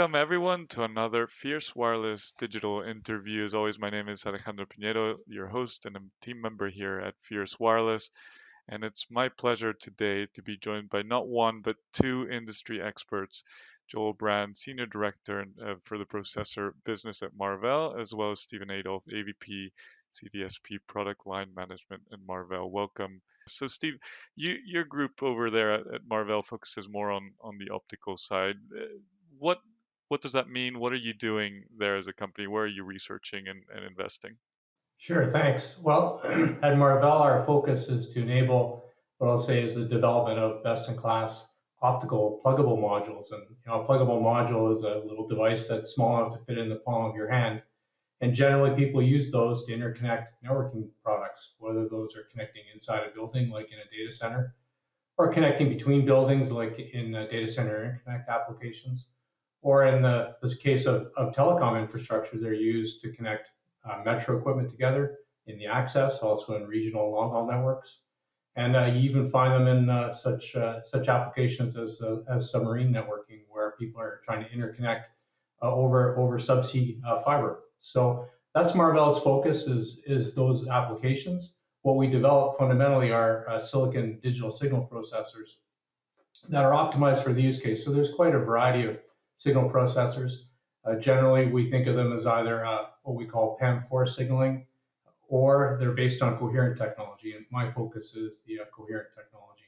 Welcome everyone to another Fierce Wireless digital interview. As always, my name is Alejandro Piñero, your host and a team member here at Fierce Wireless. And it's my pleasure today to be joined by not one, but two industry experts, Joel Brand, Senior Director for the Processor Business at Marvell, as well as Stephen Adolf, AVP, CDSP Product Line Management at Marvell. Welcome. So Steve, your group over there at Marvell focuses more on the optical side. What what does that mean? What are you doing there as a company? Where are you researching and investing? Sure, thanks. Well, at Marvell, our focus is to enable what I'll say is the development of best-in-class optical pluggable modules. And a pluggable module is a little device that's small enough to fit in the palm of your hand. And generally, people use those to interconnect networking products, whether those are connecting inside a building, like in a data center, or connecting between buildings, like in data center interconnect applications, or in the case of telecom infrastructure, they're used to connect metro equipment together in the access, also in regional long-haul networks. And you even find them in such applications as submarine networking, where people are trying to interconnect over subsea fiber. So that's Marvell's focus is those applications. What we develop fundamentally are silicon digital signal processors that are optimized for the use case. So there's quite a variety of signal processors. Generally, we think of them as either what we call PAM4 signaling, or they're based on coherent technology. And my focus is the coherent technology.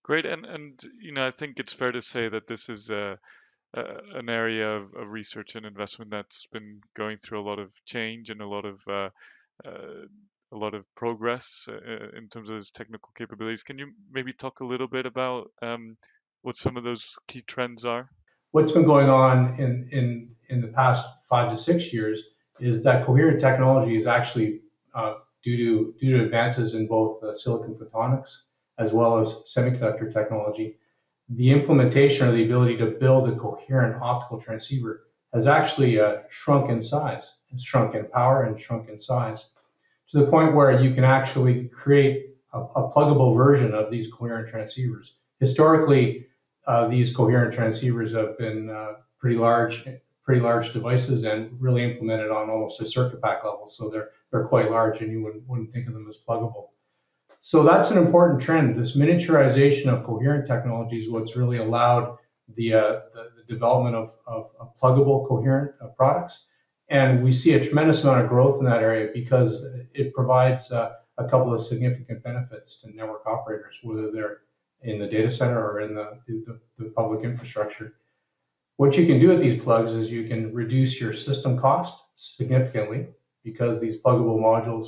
Great, and I think it's fair to say that this is an area of research and investment that's been going through a lot of change and a lot of progress in terms of its technical capabilities. Can you maybe talk a little bit about what some of those key trends are? What's been going on in the past 5 to 6 years is that coherent technology is actually due to advances in both silicon photonics as well as semiconductor technology. The implementation or the ability to build a coherent optical transceiver has actually shrunk in size. It's shrunk in power and shrunk in size to the point where you can actually create a pluggable version of these coherent transceivers. Historically, these coherent transceivers have been pretty large devices and really implemented on almost a circuit pack level. So they're quite large, and you wouldn't think of them as pluggable. So that's an important trend. This miniaturization of coherent technology is what's really allowed the development of pluggable coherent products. And we see a tremendous amount of growth in that area because it provides a couple of significant benefits to network operators, whether they're in the data center or in the public infrastructure. What you can do with these plugs is you can reduce your system cost significantly because these pluggable modules,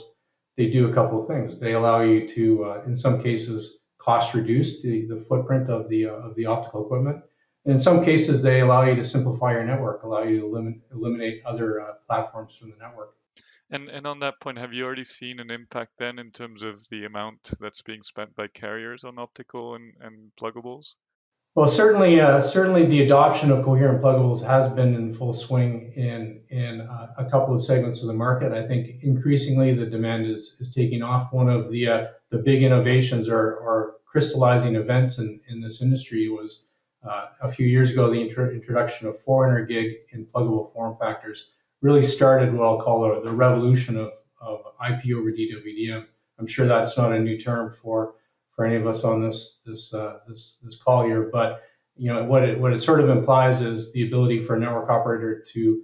they do a couple of things. They allow you to, in some cases, cost reduce the footprint of the optical equipment. And in some cases, they allow you to simplify your network, allow you to eliminate other platforms from the network. And on that point, have you already seen an impact then in terms of the amount that's being spent by carriers on optical and pluggables? Well, certainly the adoption of coherent pluggables has been in full swing in a couple of segments of the market. I think increasingly the demand is taking off. One of the big innovations or crystallizing events in this industry was a few years ago the introduction of 400 gig in pluggable form factors. Really started what I'll call the revolution of IP over DWDM. I'm sure that's not a new term for any of us on this call here, but what it sort of implies is the ability for a network operator to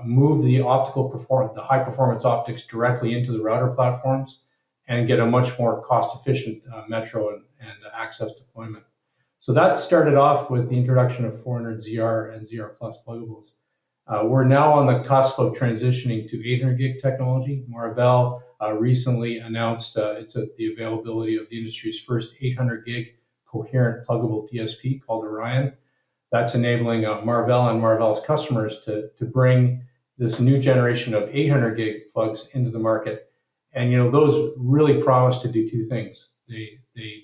move the high performance optics directly into the router platforms and get a much more cost efficient metro and access deployment. So that started off with the introduction of 400 ZR and ZR Plus pluggables. We're now on the cusp of transitioning to 800 gig technology. Marvell recently announced the availability of the industry's first 800 gig coherent pluggable DSP called Orion. That's enabling Marvell and Marvell's customers to bring this new generation of 800 gig plugs into the market. And those really promise to do two things. They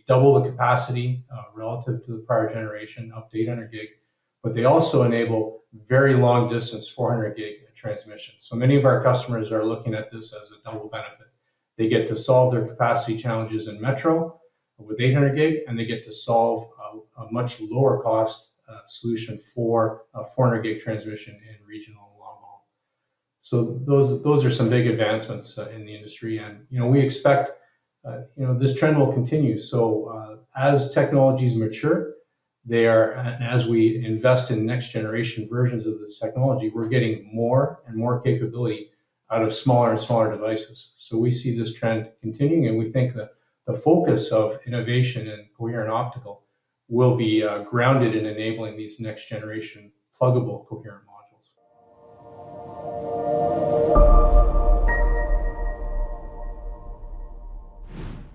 double the capacity relative to the prior generation up to 800 gig, but they also enable very long distance 400 gig transmission. So many of our customers are looking at this as a double benefit. They get to solve their capacity challenges in metro with 800 gig, and they get to solve a much lower cost solution for 400 gig transmission in regional and long haul. So those are some big advancements in the industry, and we expect this trend will continue. So as technologies mature, and as we invest in next generation versions of this technology, we're getting more and more capability out of smaller and smaller devices. So we see this trend continuing, and we think that the focus of innovation in coherent optical will be grounded in enabling these next generation pluggable coherent modules.